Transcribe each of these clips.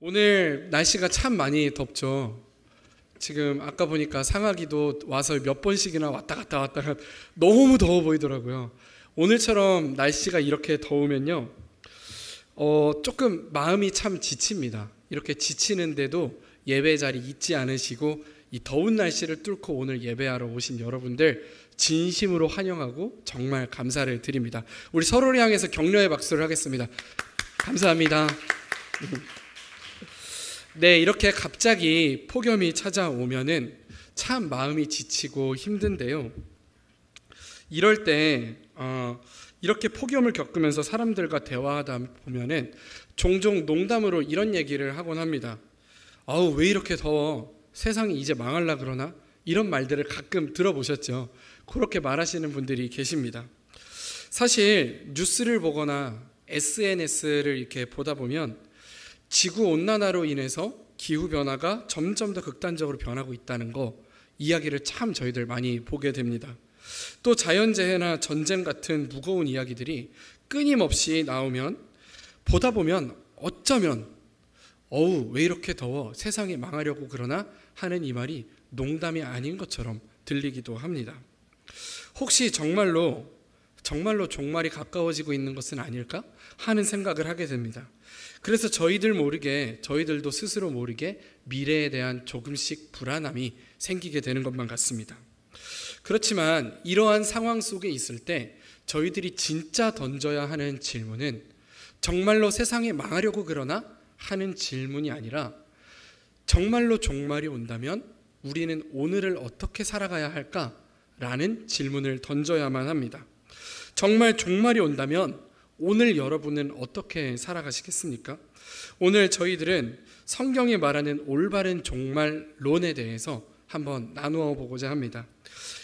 오늘 날씨가 참 많이 덥죠. 지금 아까 보니까 상하기도 와서 몇 번씩이나 왔다 갔다 너무 더워 보이더라고요. 오늘처럼 날씨가 이렇게 더우면요, 조금 마음이 참 지칩니다. 이렇게 지치는데도 예배 자리 잊지 않으시고 이 더운 날씨를 뚫고 오늘 예배하러 오신 여러분들 진심으로 환영하고 정말 감사를 드립니다. 우리 서로를 향해서 격려의 박수를 하겠습니다. 감사합니다. 네, 이렇게 갑자기 폭염이 찾아오면은 참 마음이 지치고 힘든데요. 이럴 때 이렇게 폭염을 겪으면서 사람들과 대화하다 보면은 종종 농담으로 이런 얘기를 하곤 합니다. 아우, 왜 이렇게 더워? 세상이 이제 망할라 그러나? 이런 말들을 가끔 들어보셨죠? 그렇게 말하시는 분들이 계십니다. 사실 뉴스를 보거나 SNS를 이렇게 보다 보면 지구온난화로 인해서 기후변화가 점점 더 극단적으로 변하고 있다는 거, 이야기를 참 저희들 많이 보게 됩니다. 또 자연재해나 전쟁 같은 무거운 이야기들이 끊임없이 나오면 보다 보면 어쩌면 어우, 왜 이렇게 더워? 세상이 망하려고 그러나? 하는 이 말이 농담이 아닌 것처럼 들리기도 합니다. 혹시 정말로 종말이 가까워지고 있는 것은 아닐까 하는 생각을 하게 됩니다. 그래서 저희들도 스스로 모르게 미래에 대한 조금씩 불안함이 생기게 되는 것만 같습니다. 그렇지만 이러한 상황 속에 있을 때 저희들이 진짜 던져야 하는 질문은 정말로 세상이 망하려고 그러나? 하는 질문이 아니라 정말로 종말이 온다면 우리는 오늘을 어떻게 살아가야 할까? 라는 질문을 던져야만 합니다. 정말 종말이 온다면 오늘 여러분은 어떻게 살아가시겠습니까? 오늘 저희들은 성경이 말하는 올바른 종말론에 대해서 한번 나누어 보고자 합니다.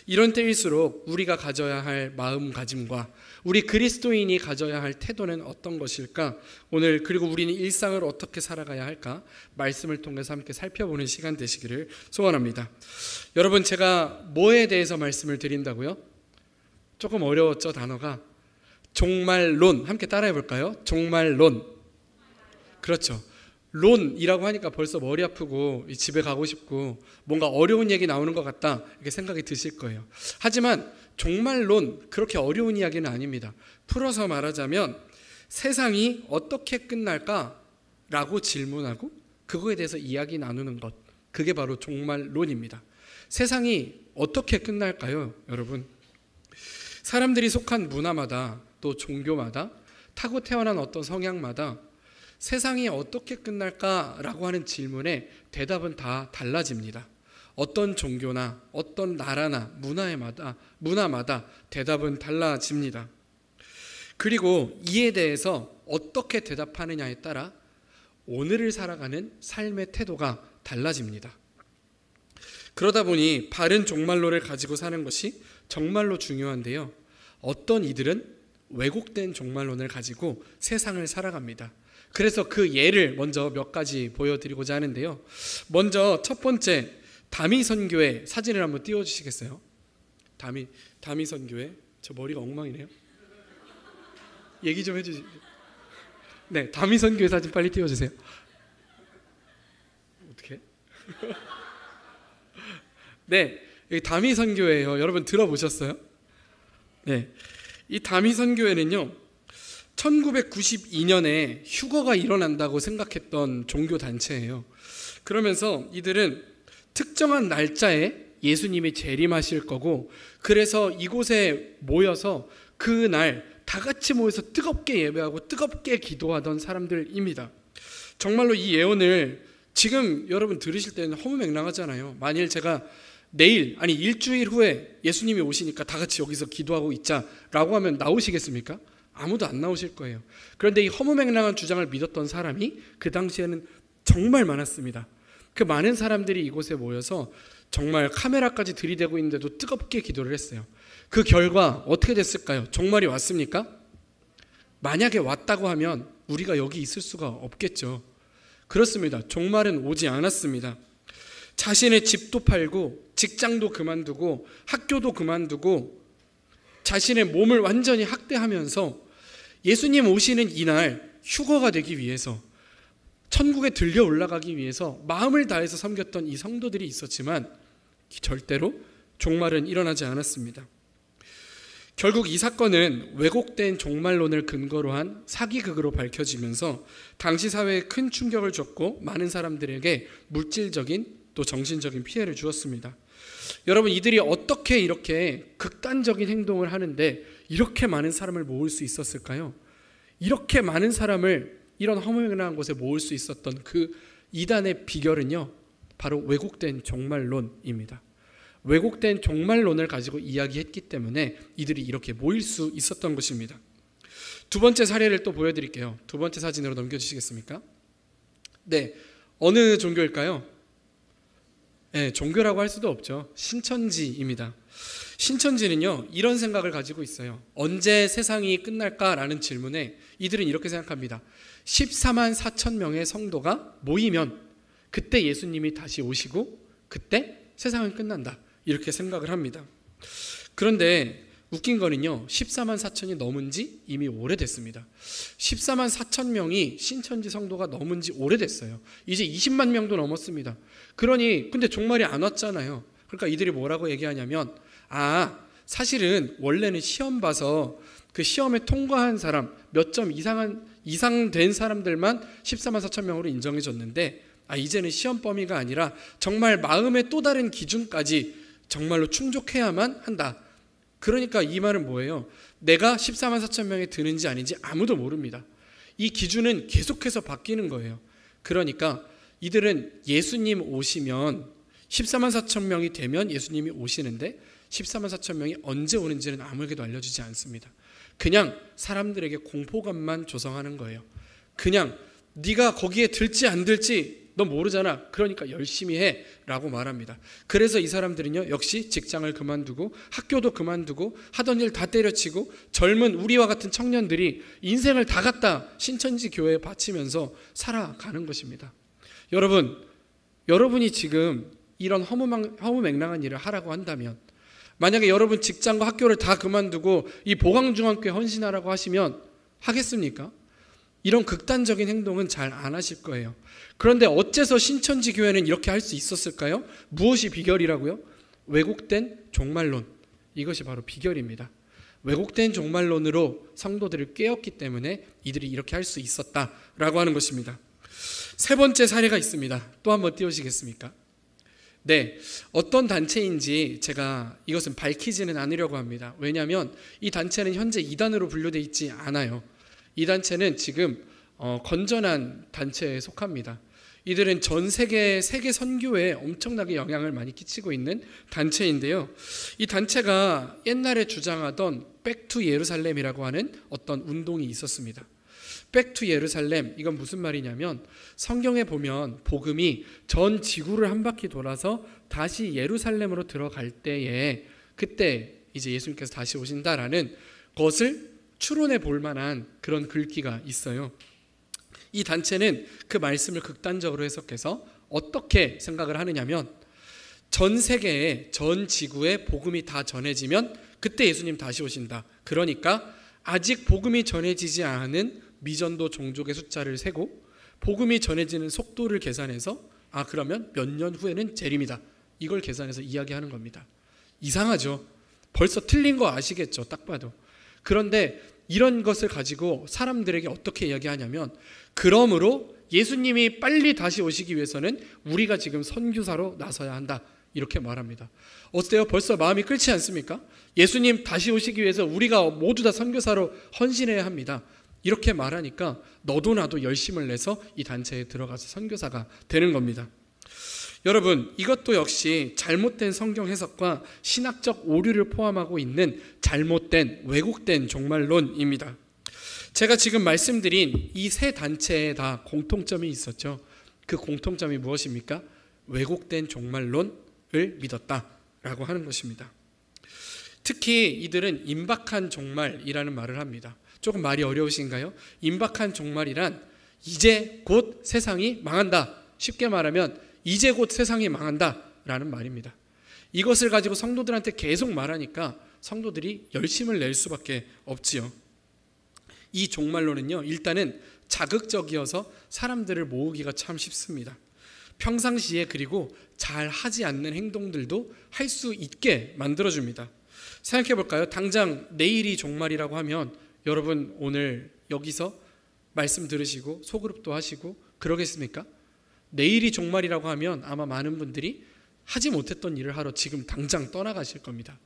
이런 때일수록 우리가 가져야 할 마음가짐과 우리 그리스도인이 가져야 할 태도는 어떤 것일까? 오늘 그리고 우리는 일상을 어떻게 살아가야 할까? 말씀을 통해서 함께 살펴보는 시간 되시기를 소원합니다. 여러분, 제가 뭐에 대해서 말씀을 드린다고요? 조금 어려웠죠, 단어가? 종말론, 함께 따라해 볼까요? 종말론. 그렇죠. 론이라고 하니까 벌써 머리 아프고 집에 가고 싶고 뭔가 어려운 얘기 나오는 것 같다, 이렇게 생각이 드실 거예요. 하지만 종말론, 그렇게 어려운 이야기는 아닙니다. 풀어서 말하자면 세상이 어떻게 끝날까? 라고 질문하고 그거에 대해서 이야기 나누는 것, 그게 바로 종말론입니다. 세상이 어떻게 끝날까요, 여러분? 사람들이 속한 문화마다 또 종교마다 타고 태어난 어떤 성향마다 세상이 어떻게 끝날까라고 하는 질문에 대답은 다 달라집니다. 어떤 종교나 어떤 나라나 문화마다 대답은 달라집니다. 그리고 이에 대해서 어떻게 대답하느냐에 따라 오늘을 살아가는 삶의 태도가 달라집니다. 그러다 보니 바른 종말론을 가지고 사는 것이 정말로 중요한데요. 어떤 이들은 왜곡된 종말론을 가지고 세상을 살아갑니다. 그래서 그 예를 먼저 몇 가지 보여드리고자 하는데요. 먼저 첫 번째, 다미선교회 사진을 한번 띄워주시겠어요? 다미선교회. 저 머리가 엉망이네요. 얘기 좀 해주세요. 네, 다미선교회 사진 빨리 띄워주세요. 어떻게? 네, 여기 다미선교회예요. 여러분 들어보셨어요? 네, 이 다미선교회는요, 1992년에 휴거가 일어난다고 생각했던 종교단체예요. 그러면서 이들은 특정한 날짜에 예수님이 재림하실 거고, 그래서 이곳에 모여서 그날 다 같이 모여서 뜨겁게 예배하고 뜨겁게 기도하던 사람들입니다. 정말로 이 예언을 지금 여러분 들으실 때는 허무맹랑하잖아요. 만일 제가 내일, 아니 일주일 후에 예수님이 오시니까 다 같이 여기서 기도하고 있자라고 하면 나오시겠습니까? 아무도 안 나오실 거예요. 그런데 이 허무맹랑한 주장을 믿었던 사람이 그 당시에는 정말 많았습니다. 그 많은 사람들이 이곳에 모여서 정말 카메라까지 들이대고 있는데도 뜨겁게 기도를 했어요. 그 결과 어떻게 됐을까요? 종말이 왔습니까? 만약에 왔다고 하면 우리가 여기 있을 수가 없겠죠. 그렇습니다. 종말은 오지 않았습니다. 자신의 집도 팔고 직장도 그만두고 학교도 그만두고 자신의 몸을 완전히 학대하면서 예수님 오시는 이날 휴거가 되기 위해서 천국에 들려 올라가기 위해서 마음을 다해서 섬겼던 이 성도들이 있었지만 절대로 종말은 일어나지 않았습니다. 결국 이 사건은 왜곡된 종말론을 근거로 한 사기극으로 밝혀지면서 당시 사회에 큰 충격을 줬고 많은 사람들에게 물질적인 또 정신적인 피해를 주었습니다. 여러분, 이들이 어떻게 이렇게 극단적인 행동을 하는데 이렇게 많은 사람을 모을 수 있었을까요? 이렇게 많은 사람을 이런 허무맹랑한 곳에 모을 수 있었던 그 이단의 비결은요, 바로 왜곡된 종말론입니다. 왜곡된 종말론을 가지고 이야기했기 때문에 이들이 이렇게 모일 수 있었던 것입니다. 두 번째 사례를 또 보여드릴게요. 두 번째 사진으로 넘겨주시겠습니까? 네, 어느 종교일까요? 네, 종교라고 할 수도 없죠. 신천지입니다. 신천지는요, 이런 생각을 가지고 있어요. 언제 세상이 끝날까라는 질문에 이들은 이렇게 생각합니다. 14만 4천 명의 성도가 모이면 그때 예수님이 다시 오시고 그때 세상은 끝난다, 이렇게 생각을 합니다. 그런데 웃긴 거는요, 14만 4천이 넘은 지 이미 오래됐습니다. 14만 4천 명이 신천지 성도가 넘은 지 오래됐어요. 이제 20만 명도 넘었습니다. 그러니 근데 종말이 안 왔잖아요. 그러니까 이들이 뭐라고 얘기하냐면, 사실은 원래는 시험 봐서 그 시험에 통과한 사람, 몇 점 이상 된 사람들만 14만 4천 명으로 인정해 줬는데, 이제는 시험 범위가 아니라 정말 마음의 또 다른 기준까지 정말로 충족해야만 한다. 그러니까 이 말은 뭐예요? 내가 14만 4천 명에 드는지 아닌지 아무도 모릅니다. 이 기준은 계속해서 바뀌는 거예요. 그러니까 이들은 예수님 오시면 14만 4천 명이 되면 예수님이 오시는데 14만 4천 명이 언제 오는지는 아무에게도 알려주지 않습니다. 그냥 사람들에게 공포감만 조성하는 거예요. 그냥 네가 거기에 들지 안 들지 너 모르잖아, 그러니까 열심히 해 라고 말합니다. 그래서 이 사람들은요, 역시 직장을 그만두고 학교도 그만두고 하던 일 다 때려치고 젊은 우리와 같은 청년들이 인생을 다 갖다 신천지 교회에 바치면서 살아가는 것입니다. 여러분이 지금 이런 허무맹랑한 일을 하라고 한다면, 만약에 여러분 직장과 학교를 다 그만두고 이 보강중앙교회 헌신하라고 하시면 하겠습니까? 이런 극단적인 행동은 잘 안 하실 거예요. 그런데 어째서 신천지 교회는 이렇게 할 수 있었을까요? 무엇이 비결이라고요? 왜곡된 종말론. 이것이 바로 비결입니다. 왜곡된 종말론으로 성도들을 깨웠기 때문에 이들이 이렇게 할 수 있었다라고 하는 것입니다. 세 번째 사례가 있습니다. 또 한번 띄우시겠습니까? 네, 어떤 단체인지 제가 이것은 밝히지는 않으려고 합니다. 왜냐하면 이 단체는 현재 이단으로 분류되어 있지 않아요. 이 단체는 지금 건전한 단체에 속합니다. 이들은 전 세계 선교에 엄청나게 영향을 많이 끼치고 있는 단체인데요. 이 단체가 옛날에 주장하던 백투 예루살렘이라고 하는 어떤 운동이 있었습니다. 백투 예루살렘, 이건 무슨 말이냐면 성경에 보면 복음이 전 지구를 한 바퀴 돌아서 다시 예루살렘으로 들어갈 때에 그때 이제 예수님께서 다시 오신다라는 것을 추론해 볼 만한 그런 글귀가 있어요. 이 단체는 그 말씀을 극단적으로 해석해서 어떻게 생각을 하느냐면, 전 세계에 전 지구에 복음이 다 전해지면 그때 예수님 다시 오신다. 그러니까 아직 복음이 전해지지 않은 미전도 종족의 숫자를 세고 복음이 전해지는 속도를 계산해서 그러면 몇 년 후에는 재림이다, 이걸 계산해서 이야기하는 겁니다. 이상하죠? 벌써 틀린 거 아시겠죠? 딱 봐도. 그런데 이런 것을 가지고 사람들에게 어떻게 이야기하냐면, 그러므로 예수님이 빨리 다시 오시기 위해서는 우리가 지금 선교사로 나서야 한다, 이렇게 말합니다. 어때요? 벌써 마음이 끓지 않습니까? 예수님 다시 오시기 위해서 우리가 모두 다 선교사로 헌신해야 합니다. 이렇게 말하니까 너도 나도 열심을 내서 이 단체에 들어가서 선교사가 되는 겁니다. 여러분, 이것도 역시 잘못된 성경 해석과 신학적 오류를 포함하고 있는 잘못된 왜곡된 종말론입니다. 제가 지금 말씀드린 이 세 단체에 다 공통점이 있었죠. 그 공통점이 무엇입니까? 왜곡된 종말론을 믿었다라고 하는 것입니다. 특히 이들은 임박한 종말이라는 말을 합니다. 조금 말이 어려우신가요? 임박한 종말이란 이제 곧 세상이 망한다. 쉽게 말하면 이제 곧 세상이 망한다라는 말입니다. 이것을 가지고 성도들한테 계속 말하니까 성도들이 열심을 낼 수밖에 없지요. 이 종말론은요, 일단은 자극적이어서 사람들을 모으기가 참 쉽습니다. 평상시에 그리고 잘 하지 않는 행동들도 할 수 있게 만들어줍니다. 생각해 볼까요? 당장 내일이 종말이라고 하면 여러분 오늘 여기서 말씀 들으시고 소그룹도 하시고 그러겠습니까? 내일이 종말이라고 하면 아마 많은 분들이 하지 못했던 일을 하러 지금 당장 떠나가실 겁니다.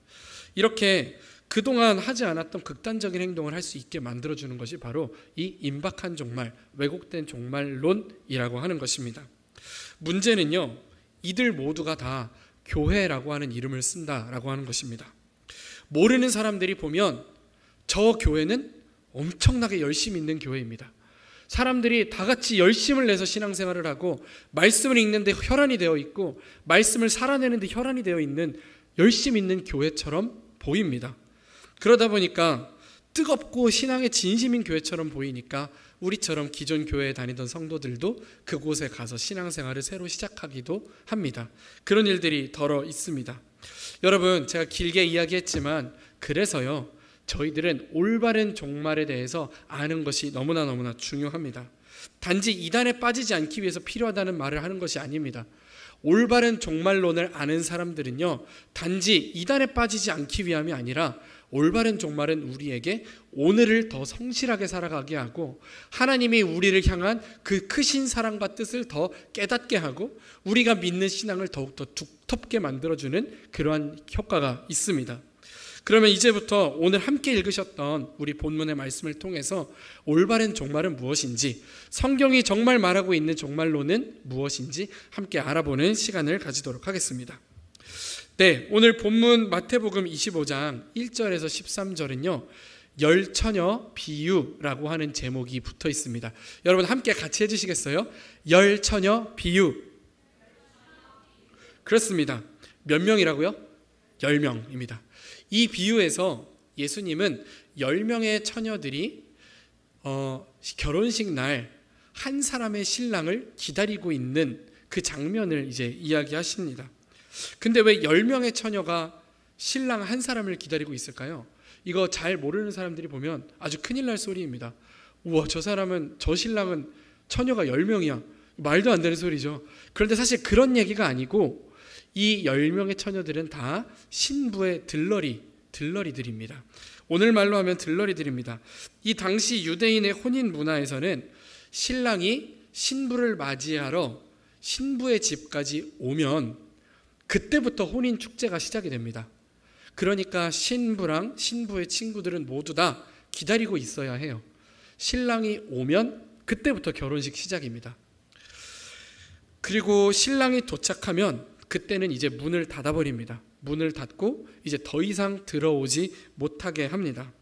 이렇게 그동안 하지 않았던 극단적인 행동을 할 수 있게 만들어주는 것이 바로 이 임박한 종말, 왜곡된 종말론이라고 하는 것입니다. 문제는요, 이들 모두가 다 교회라고 하는 이름을 쓴다라고 하는 것입니다. 모르는 사람들이 보면 저 교회는 엄청나게 열심히 있는 교회입니다. 사람들이 다 같이 열심을 내서 신앙생활을 하고 말씀을 읽는데 혈안이 되어 있고 말씀을 살아내는데 혈안이 되어 있는 열심히 있는 교회처럼 보입니다. 그러다 보니까 뜨겁고 신앙에 진심인 교회처럼 보이니까 우리처럼 기존 교회에 다니던 성도들도 그곳에 가서 신앙생활을 새로 시작하기도 합니다. 그런 일들이 덜어 있습니다. 여러분, 제가 길게 이야기했지만 그래서요, 저희들은 올바른 종말에 대해서 아는 것이 너무나 중요합니다. 단지 이단에 빠지지 않기 위해서 필요하다는 말을 하는 것이 아닙니다. 올바른 종말론을 아는 사람들은요, 단지 이단에 빠지지 않기 위함이 아니라 올바른 종말은 우리에게 오늘을 더 성실하게 살아가게 하고 하나님이 우리를 향한 그 크신 사랑과 뜻을 더 깨닫게 하고 우리가 믿는 신앙을 더욱더 두텁게 만들어주는 그러한 효과가 있습니다. 그러면 이제부터 오늘 함께 읽으셨던 우리 본문의 말씀을 통해서 올바른 종말은 무엇인지, 성경이 정말 말하고 있는 종말론은 무엇인지 함께 알아보는 시간을 가지도록 하겠습니다. 네, 오늘 본문 마태복음 25장 1절에서 13절은요 열처녀 비유라고 하는 제목이 붙어 있습니다. 여러분 함께 같이 해주시겠어요? 열처녀 비유. 그렇습니다. 몇 명이라고요? 10명입니다. 이 비유에서 예수님은 10명의 처녀들이 결혼식 날 한 사람의 신랑을 기다리고 있는 그 장면을 이제 이야기하십니다. 근데 왜 10명의 처녀가 신랑 한 사람을 기다리고 있을까요? 이거 잘 모르는 사람들이 보면 아주 큰일 날 소리입니다. 우와, 저 신랑은 처녀가 10명이야. 말도 안 되는 소리죠. 그런데 사실 그런 얘기가 아니고 이 10명의 처녀들은 다 신부의 들러리들입니다. 오늘 말로 하면 들러리들입니다. 이 당시 유대인의 혼인 문화에서는 신랑이 신부를 맞이하러 신부의 집까지 오면 그때부터 혼인 축제가 시작이 됩니다. 그러니까 신부랑 신부의 친구들은 모두 다 기다리고 있어야 해요. 신랑이 오면 그때부터 결혼식 시작입니다. 그리고 신랑이 도착하면 그때는 이제 문을 닫아버립니다. 문을 닫고 이제 더 이상 들어오지 못하게 합니다.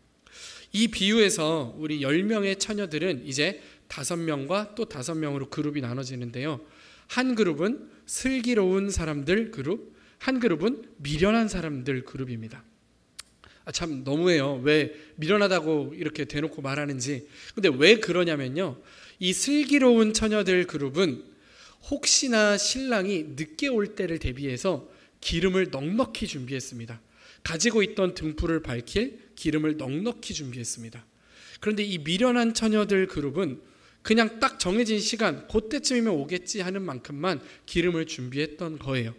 이 비유에서 우리 10명의 처녀들은 이제 5명과 또 5명으로 그룹이 나눠지는데요. 한 그룹은 슬기로운 사람들 그룹, 한 그룹은 미련한 사람들 그룹입니다. 참 너무해요. 왜 미련하다고 이렇게 대놓고 말하는지. 근데 왜 그러냐면요, 이 슬기로운 처녀들 그룹은 혹시나 신랑이 늦게 올 때를 대비해서 기름을 넉넉히 준비했습니다. 가지고 있던 등불을 밝힐 기름을 넉넉히 준비했습니다. 그런데 이 미련한 처녀들 그룹은 그냥 딱 정해진 시간, 그때쯤이면 오겠지 하는 만큼만 기름을 준비했던 거예요.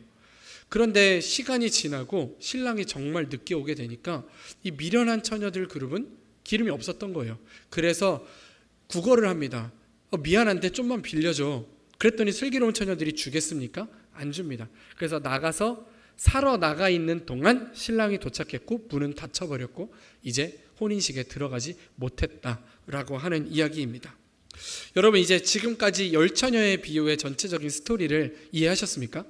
그런데 시간이 지나고 신랑이 정말 늦게 오게 되니까 이 미련한 처녀들 그룹은 기름이 없었던 거예요. 그래서 구걸을 합니다. 미안한데 좀만 빌려줘. 그랬더니 슬기로운 처녀들이 주겠습니까? 안 줍니다. 그래서 나가서 사러 나가 있는 동안 신랑이 도착했고 문은 닫혀버렸고 이제 혼인식에 들어가지 못했다라고 하는 이야기입니다. 여러분, 이제 지금까지 열처녀의 비유의 전체적인 스토리를 이해하셨습니까?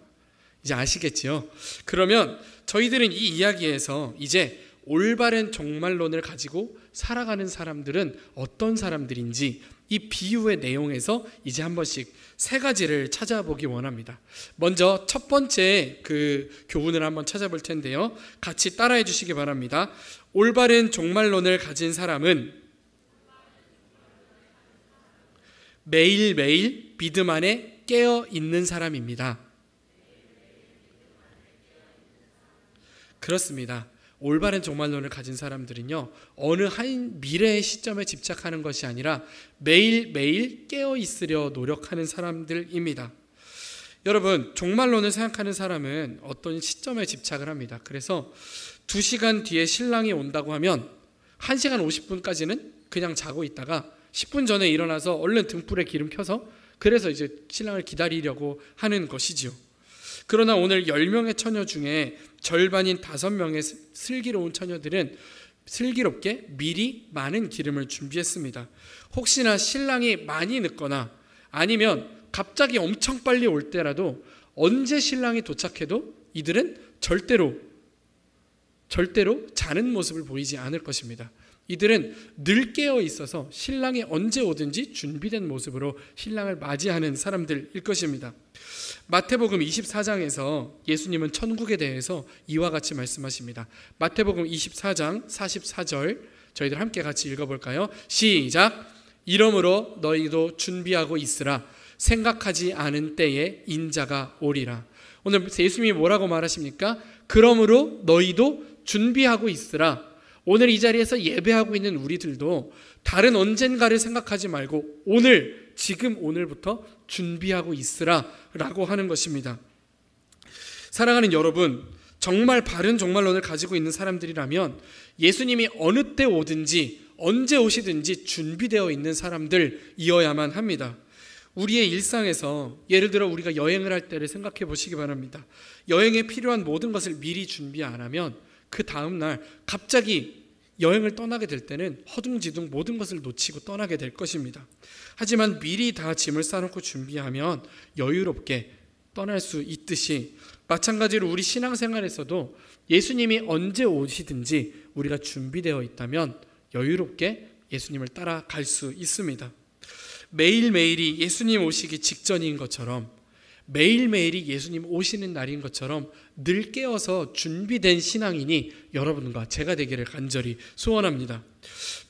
이제 아시겠지요? 그러면 저희들은 이 이야기에서 이제 올바른 종말론을 가지고 살아가는 사람들은 어떤 사람들인지 이 비유의 내용에서 이제 한 번씩 3가지를 찾아보기 원합니다. 먼저 첫 번째 그 교훈을 한번 찾아볼 텐데요. 같이 따라해 주시기 바랍니다. 올바른 종말론을 가진 사람은 매일매일 믿음 안에 깨어 있는 사람입니다. 그렇습니다. 올바른 종말론을 가진 사람들은요, 어느 한 미래의 시점에 집착하는 것이 아니라 매일매일 깨어 있으려 노력하는 사람들입니다. 여러분, 종말론을 생각하는 사람은 어떤 시점에 집착을 합니다. 그래서 2시간 뒤에 신랑이 온다고 하면 1시간 50분까지는 그냥 자고 있다가 10분 전에 일어나서 얼른 등불에 기름 켜서 그래서 이제 신랑을 기다리려고 하는 것이지요. 그러나 오늘 10명의 처녀 중에 절반인 5명의 슬기로운 처녀들은 슬기롭게 미리 많은 기름을 준비했습니다. 혹시나 신랑이 많이 늦거나 아니면 갑자기 엄청 빨리 올 때라도 언제 신랑이 도착해도 이들은 절대로 자는 모습을 보이지 않을 것입니다. 이들은 늘 깨어 있어서 신랑이 언제 오든지 준비된 모습으로 신랑을 맞이하는 사람들일 것입니다. 마태복음 24장에서 예수님은 천국에 대해서 이와 같이 말씀하십니다. 마태복음 24장 44절 저희들 함께 같이 읽어볼까요? 시작! 이러므로 너희도 준비하고 있으라. 생각하지 않은 때에 인자가 오리라. 오늘 예수님이 뭐라고 말하십니까? 그러므로 너희도 준비하고 있으라. 오늘 이 자리에서 예배하고 있는 우리들도 다른 언젠가를 생각하지 말고 오늘, 지금 오늘부터 준비하고 있으라 라고 하는 것입니다. 사랑하는 여러분, 정말 바른 종말론을 가지고 있는 사람들이라면 예수님이 어느 때 오든지 언제 오시든지 준비되어 있는 사람들이어야만 합니다. 우리의 일상에서 예를 들어 우리가 여행을 할 때를 생각해 보시기 바랍니다. 여행에 필요한 모든 것을 미리 준비 안 하면 그 다음날 갑자기 여행을 떠나게 될 때는 허둥지둥 모든 것을 놓치고 떠나게 될 것입니다. 하지만 미리 다 짐을 싸놓고 준비하면 여유롭게 떠날 수 있듯이 마찬가지로 우리 신앙생활에서도 예수님이 언제 오시든지 우리가 준비되어 있다면 여유롭게 예수님을 따라갈 수 있습니다. 매일매일이 예수님 오시기 직전인 것처럼, 매일매일이 예수님 오시는 날인 것처럼 늘 깨어서 준비된 신앙인이 여러분과 제가 되기를 간절히 소원합니다.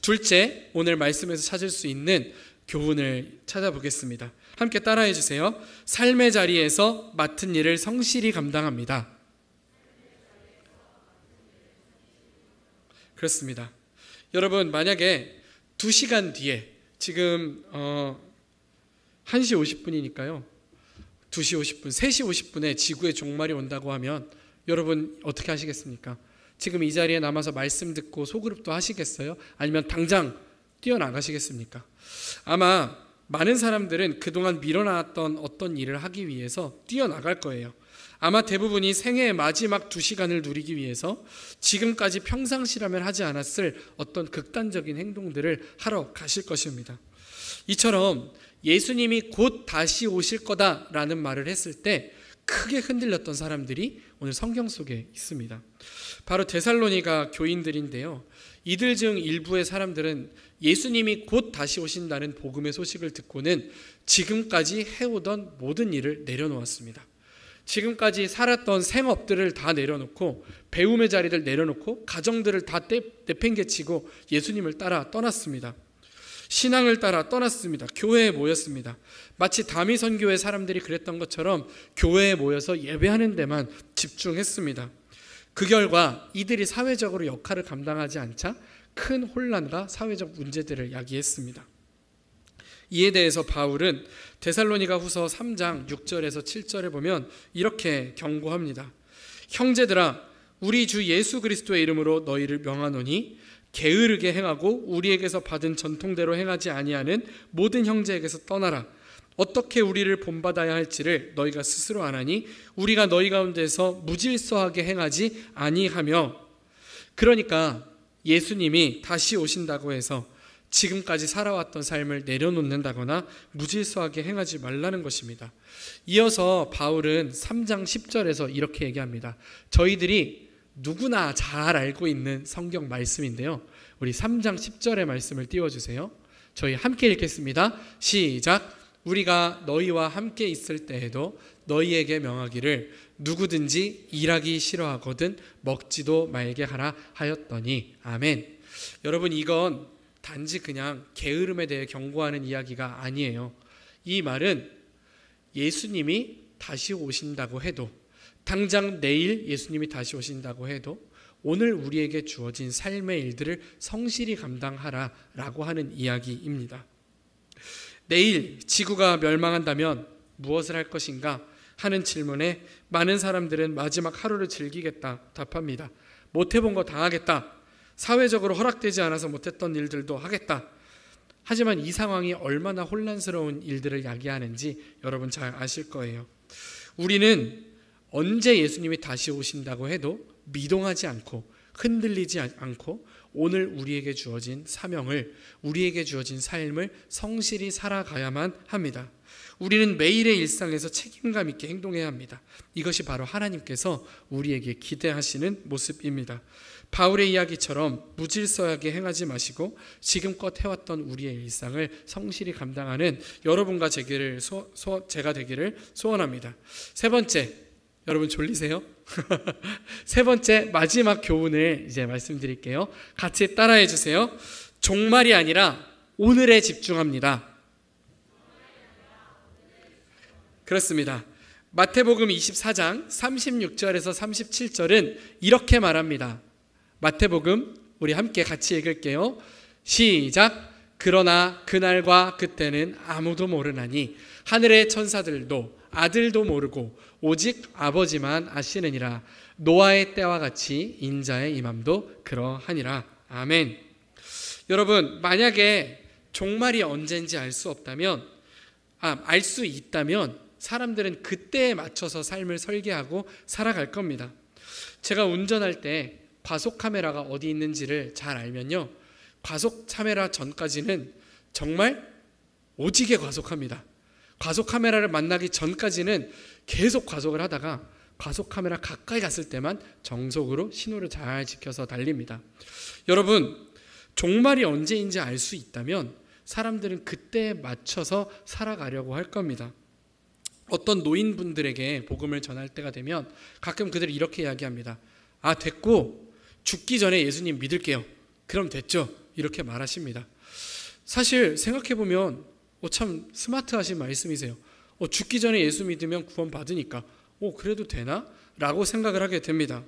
둘째, 오늘 말씀에서 찾을 수 있는 교훈을 찾아보겠습니다. 함께 따라해 주세요. 삶의 자리에서 맡은 일을 성실히 감당합니다. 그렇습니다. 여러분, 만약에 2시간 뒤에 지금 1시 50분이니까요. 2시 50분, 3시 50분에 지구의 종말이 온다고 하면 여러분 어떻게 하시겠습니까? 지금 이 자리에 남아서 말씀 듣고 소그룹도 하시겠어요? 아니면 당장 뛰어나가시겠습니까? 아마 많은 사람들은 그동안 미뤄놨던 어떤 일을 하기 위해서 뛰어나갈 거예요. 아마 대부분이 생애의 마지막 2시간을 누리기 위해서 지금까지 평상시라면 하지 않았을 어떤 극단적인 행동들을 하러 가실 것입니다. 이처럼 예수님이 곧 다시 오실 거다라는 말을 했을 때 크게 흔들렸던 사람들이 오늘 성경 속에 있습니다. 바로 데살로니가 교인들인데요. 이들 중 일부의 사람들은 예수님이 곧 다시 오신다는 복음의 소식을 듣고는 지금까지 해오던 모든 일을 내려놓았습니다. 지금까지 살았던 생업들을 다 내려놓고 배움의 자리를 내려놓고 가정들을 다 내팽개치고 예수님을 따라 떠났습니다. 신앙을 따라 떠났습니다. 교회에 모였습니다. 마치 다미 선교회 사람들이 그랬던 것처럼 교회에 모여서 예배하는 데만 집중했습니다. 그 결과 이들이 사회적으로 역할을 감당하지 않자 큰 혼란과 사회적 문제들을 야기했습니다. 이에 대해서 바울은 데살로니가 후서 3장 6절에서 7절에 보면 이렇게 경고합니다. 형제들아, 우리 주 예수 그리스도의 이름으로 너희를 명하노니 게으르게 행하고 우리에게서 받은 전통대로 행하지 아니하는 모든 형제에게서 떠나라. 어떻게 우리를 본받아야 할지를 너희가 스스로 아나니 우리가 너희 가운데서 무질서하게 행하지 아니하며. 그러니까 예수님이 다시 오신다고 해서 지금까지 살아왔던 삶을 내려놓는다거나 무질서하게 행하지 말라는 것입니다. 이어서 바울은 3장 10절에서 이렇게 얘기합니다. 저희들이 누구나 잘 알고 있는 성경 말씀인데요. 우리 3장 10절의 말씀을 띄워주세요. 저희 함께 읽겠습니다. 시작. 우리가 너희와 함께 있을 때에도 너희에게 명하기를 누구든지 일하기 싫어하거든 먹지도 말게 하라 하였더니. 아멘. 여러분, 이건 단지 그냥 게으름에 대해 경고하는 이야기가 아니에요. 이 말은 예수님이 다시 오신다고 해도, 당장 내일 예수님이 다시 오신다고 해도 오늘 우리에게 주어진 삶의 일들을 성실히 감당하라라고 하는 이야기입니다. 내일 지구가 멸망한다면 무엇을 할 것인가 하는 질문에 많은 사람들은 마지막 하루를 즐기겠다 답합니다. 못 해본 거 다 하겠다. 사회적으로 허락되지 않아서 못했던 일들도 하겠다. 하지만 이 상황이 얼마나 혼란스러운 일들을 야기하는지 여러분 잘 아실 거예요. 우리는 언제 예수님이 다시 오신다고 해도 미동하지 않고 흔들리지 않고 오늘 우리에게 주어진 사명을, 우리에게 주어진 삶을 성실히 살아가야만 합니다. 우리는 매일의 일상에서 책임감 있게 행동해야 합니다. 이것이 바로 하나님께서 우리에게 기대하시는 모습입니다. 바울의 이야기처럼 무질서하게 행하지 마시고 지금껏 해왔던 우리의 일상을 성실히 감당하는 여러분과 제가 되기를 소원합니다. 세 번째, 여러분 졸리세요? 세 번째 마지막 교훈을 이제 말씀드릴게요. 같이 따라해 주세요. 종말이 아니라 오늘에 집중합니다. 그렇습니다. 마태복음 24장 36절에서 37절은 이렇게 말합니다. 마태복음 우리 함께 같이 읽을게요. 시작. 그러나 그날과 그때는 아무도 모르나니 하늘의 천사들도 아들도 모르고 오직 아버지만 아시느니라. 노아의 때와 같이 인자의 임함도 그러하니라. 아멘. 여러분, 만약에 종말이 언젠지 알 수 없다면, 알 수 있다면 사람들은 그때에 맞춰서 삶을 설계하고 살아갈 겁니다. 제가 운전할 때 과속 카메라가 어디 있는지를 잘 알면요, 과속 카메라 전까지는 정말 오지게 과속합니다. 과속 카메라를 만나기 전까지는 계속 과속을 하다가 과속 카메라 가까이 갔을 때만 정속으로 신호를 잘 지켜서 달립니다. 여러분, 종말이 언제인지 알 수 있다면 사람들은 그때에 맞춰서 살아가려고 할 겁니다. 어떤 노인분들에게 복음을 전할 때가 되면 가끔 그들이 이렇게 이야기합니다. 됐고 죽기 전에 예수님 믿을게요. 그럼 됐죠? 이렇게 말하십니다. 사실 생각해보면 참 스마트하신 말씀이세요. 죽기 전에 예수 믿으면 구원 받으니까 그래도 되나? 라고 생각을 하게 됩니다.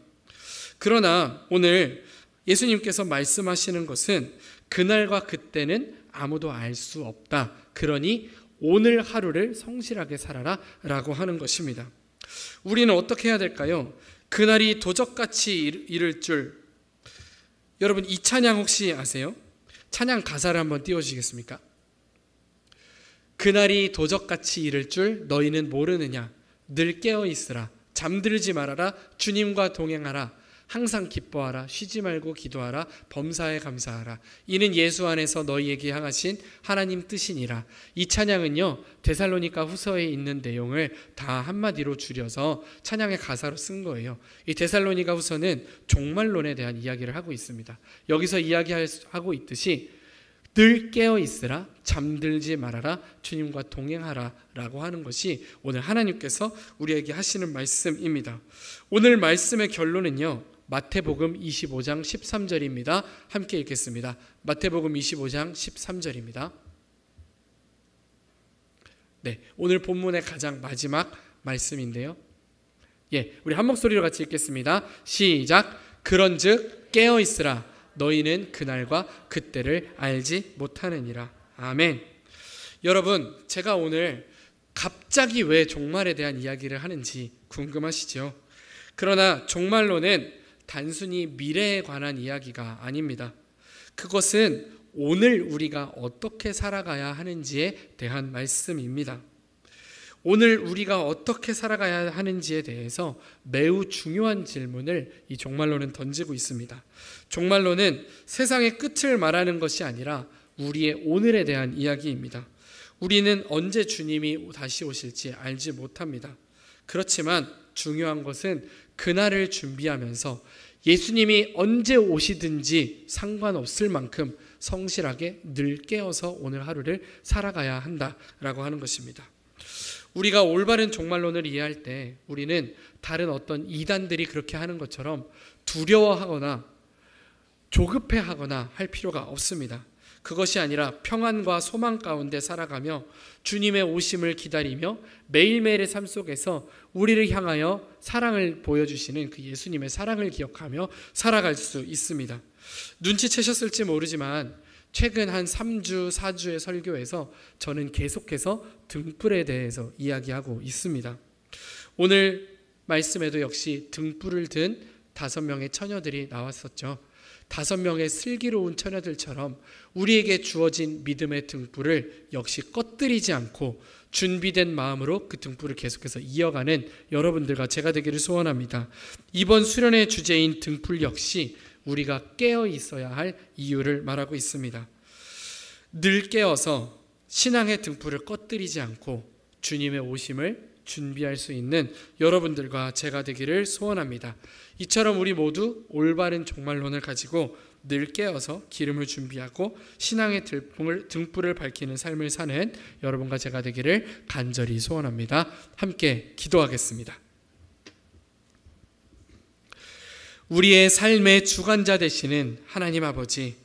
그러나 오늘 예수님께서 말씀하시는 것은 그날과 그때는 아무도 알 수 없다. 그러니 오늘 하루를 성실하게 살아라 라고 하는 것입니다. 우리는 어떻게 해야 될까요? 그날이 도적같이 이를 줄. 여러분, 이 찬양 혹시 아세요? 찬양 가사를 한번 띄워주시겠습니까? 그날이 도적같이 이를 줄 너희는 모르느냐. 늘 깨어있으라. 잠들지 말아라. 주님과 동행하라. 항상 기뻐하라. 쉬지 말고 기도하라. 범사에 감사하라. 이는 예수 안에서 너희에게 향하신 하나님 뜻이니라. 이 찬양은요, 데살로니가 후서에 있는 내용을 다 한마디로 줄여서 찬양의 가사로 쓴 거예요. 이 데살로니가 후서는 종말론에 대한 이야기를 하고 있습니다. 여기서 이야기하고 있듯이 늘 깨어 있으라. 잠들지 말아라. 주님과 동행하라 라고 하는 것이 오늘 하나님께서 우리에게 하시는 말씀입니다. 오늘 말씀의 결론은요, 마태복음 25장 13절입니다. 함께 읽겠습니다. 마태복음 25장 13절입니다. 네, 오늘 본문의 가장 마지막 말씀인데요. 우리 한 목소리로 같이 읽겠습니다. 시작. 그런즉 깨어 있으라. 너희는 그날과 그때를 알지 못하느니라. 아멘. 여러분, 제가 오늘 갑자기 왜 종말에 대한 이야기를 하는지 궁금하시죠? 그러나 종말론은 단순히 미래에 관한 이야기가 아닙니다. 그것은 오늘 우리가 어떻게 살아가야 하는지에 대한 말씀입니다. 오늘 우리가 어떻게 살아가야 하는지에 대해서 매우 중요한 질문을 이 종말론은 던지고 있습니다. 종말론은 세상의 끝을 말하는 것이 아니라 우리의 오늘에 대한 이야기입니다. 우리는 언제 주님이 다시 오실지 알지 못합니다. 그렇지만 중요한 것은 그날을 준비하면서 예수님이 언제 오시든지 상관없을 만큼 성실하게 늘 깨어서 오늘 하루를 살아가야 한다라고 하는 것입니다. 우리가 올바른 종말론을 이해할 때 우리는 다른 어떤 이단들이 그렇게 하는 것처럼 두려워하거나 조급해하거나 할 필요가 없습니다. 그것이 아니라 평안과 소망 가운데 살아가며 주님의 오심을 기다리며 매일매일의 삶 속에서 우리를 향하여 사랑을 보여주시는 그 예수님의 사랑을 기억하며 살아갈 수 있습니다. 눈치채셨을지 모르지만 최근 한 3주, 4주의 설교에서 저는 계속해서 등불에 대해서 이야기하고 있습니다. 오늘 말씀에도 역시 등불을 든 5명의 처녀들이 나왔었죠. 5명의 슬기로운 처녀들처럼 우리에게 주어진 믿음의 등불을 역시 꺼뜨리지 않고 준비된 마음으로 그 등불을 계속해서 이어가는 여러분들과 제가 되기를 소원합니다. 이번 수련의 주제인 등불 역시 우리가 깨어 있어야 할 이유를 말하고 있습니다. 늘 깨어서 신앙의 등불을 꺼뜨리지 않고 주님의 오심을 준비할 수 있는 여러분들과 제가 되기를 소원합니다. 이처럼 우리 모두 올바른 종말론을 가지고 늘 깨어서 기름을 준비하고 신앙의 등불을 밝히는 삶을 사는 여러분과 제가 되기를 간절히 소원합니다. 함께 기도하겠습니다. 우리의 삶의 주관자 되시는 하나님 아버지,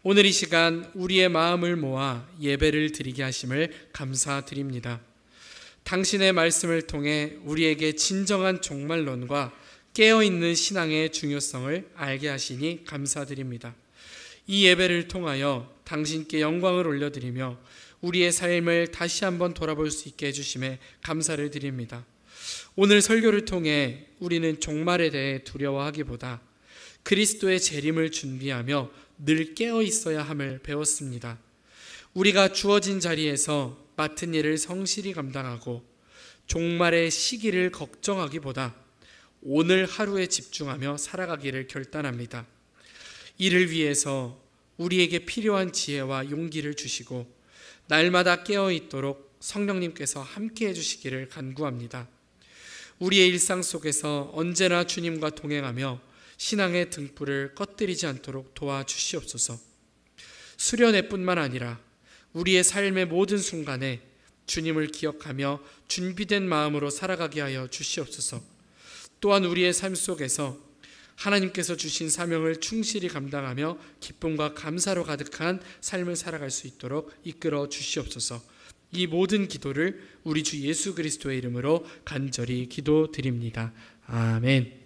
오늘 이 시간 우리의 마음을 모아 예배를 드리게 하심을 감사드립니다. 당신의 말씀을 통해 우리에게 진정한 종말론과 깨어있는 신앙의 중요성을 알게 하시니 감사드립니다. 이 예배를 통하여 당신께 영광을 올려드리며 우리의 삶을 다시 한번 돌아볼 수 있게 해주심에 감사를 드립니다. 오늘 설교를 통해 우리는 종말에 대해 두려워하기보다 그리스도의 재림을 준비하며 늘 깨어 있어야 함을 배웠습니다. 우리가 주어진 자리에서 맡은 일을 성실히 감당하고 종말의 시기를 걱정하기보다 오늘 하루에 집중하며 살아가기를 결단합니다. 이를 위해서 우리에게 필요한 지혜와 용기를 주시고 날마다 깨어 있도록 성령님께서 함께 해주시기를 간구합니다. 우리의 일상 속에서 언제나 주님과 동행하며 신앙의 등불을 꺼뜨리지 않도록 도와주시옵소서. 수련회뿐만 아니라 우리의 삶의 모든 순간에 주님을 기억하며 준비된 마음으로 살아가게 하여 주시옵소서. 또한 우리의 삶 속에서 하나님께서 주신 사명을 충실히 감당하며 기쁨과 감사로 가득한 삶을 살아갈 수 있도록 이끌어 주시옵소서. 이 모든 기도를 우리 주 예수 그리스도의 이름으로 간절히 기도드립니다. 아멘.